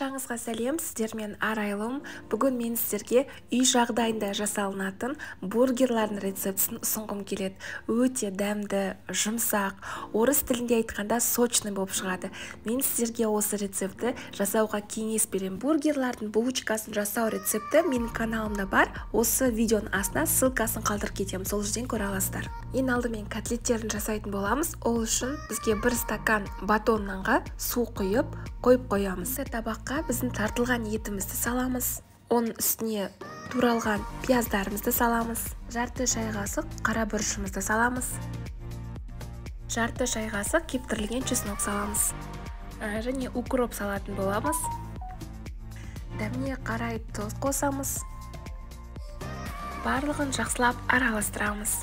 Баршаңызға сәлем, сіздермен Арайлым. Бүгін мен сіздерге үй жағдайында жасалынатын бургерлардың рецептісін ұсынғым келеді. Өте дәмді, жұмсақ, орыс тілінде айтқанда сочный болып шығады. Мен сіздерге осы рецепті жасауға кеңес беремін. Бургерлардың булочкасын жасау рецепті менің каналымда бар. Осы видеоның астына ссылкасын қалдырып кетемін, сол жерден көре аласыздар. Ең алдымен котлеттерін жасайтын боламыз. Ол үшін бізге 1 стакан батон нанға су қойып қоямыз. Табаққа біздің тартылған етімізді саламыз. Оның үстіне туралған пияздарымызды саламыз. Жарты шай қасық қара бұрышымызды саламыз. Жарты шай қасық кептірілген чеснок саламыз. Және укроп салатын боламыз. Дәміне қарай тұз қосамыз. Барлығын жақсылап араластырамыз.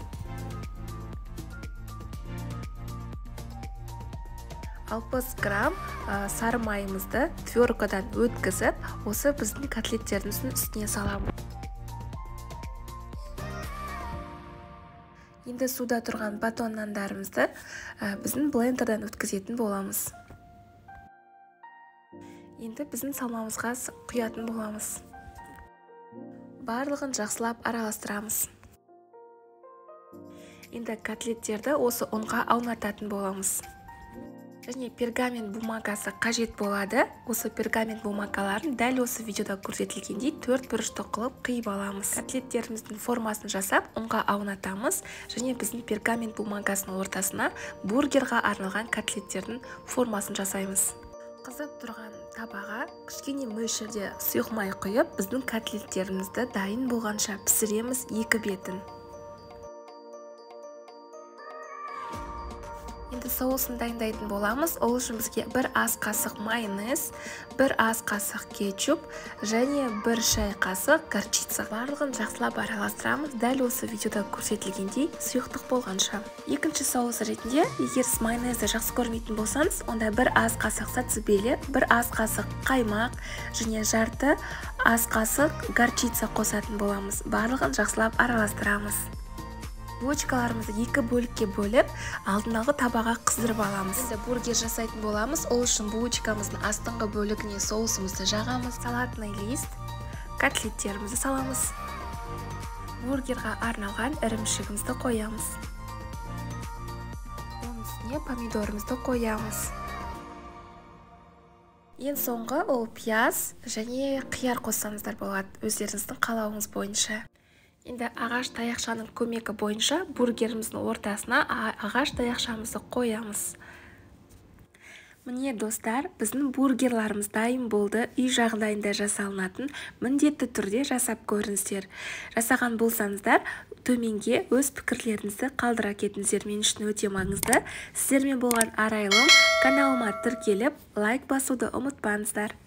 60 грамм сары майымызды тверкадан өткізіп, осы біздің котлеттеріміздің үстіне саламыз. Енді суда тұрған батон нандарымызды біздің блендерден өткізетін боламыз. Енді біздің салмамызға құятын боламыз. Барлығын жақсылап араластырамыз. Енді котлеттерді осы ұнға аунататын боламыз. Және пергамент бумагасы қажет болады. Осы пергамент бумагаларын дәл осы видеода көрсетілгендей 4 бұрышты қылып қиып аламыз. Котлеттеріміздің формасын жасап, ұнға аунатамыз. Және біздің пергамент бумагасының ортасына бургерға арналған котлеттердің формасын жасаймыз. Қызып тұрған табаға кішкене мөлшерде сұйық май құйып, біздің котлеттерімізді дайын болғанша пісіреміз 2 бетін. Енді соусын дайындайтын боламыз. Ол үшін бізге 1 ас қасық майонез, 1 ас қасық кетчуп және 1 шай қасық горчица. Барлығын жақсылап араластырамыз, дәл осы видеода көрсетілгендей сұйықтық болғанша. Екінші соус ретінде, егер сіз майонезді жақсы көрмейтін болсаңыз, онда 1 ас қасық сацебели, 1 ас қасық қаймақ және жарты ас қасық горчица қосатын боламыз. Барлығын жақсылап араластырамыз. Булочкаларымызды 2 бөлікке бөліп, алдындағы табаға қыздырып аламыз. Енді бургер жасайтын боламыз. Ол үшін булочкамыздың астыңғы бөлігіне соусымызды жағамыз. Салатный лист, котлеттерімізді саламыз. Бургерға арналған ірімшігімізді қоямыз. Оның үстіне помидорымызды қоямыз. Ең соңғы ол пияз және қияр қоссаңыздар болады, өздеріңіздің қалауыңыз бойынша. Енді ағаш таяқшаның көмегі бойынша бургеріміздің ортасына ағаш таяқшамызды қоямыз. Міне достар, біздің бургерларымыз дайын болды. Үй жағдайында жасалынатын міндетті түрде жасап көріңіздер. Жасаған болсаңыздар, төменге өз пікірлеріңізді қалдыра кетіңіздер. Мен үшін өте маңызды. Сіздермен болған Арайлым. Каналыма тіркеліп, лайк басуды ұмытпаңыздар.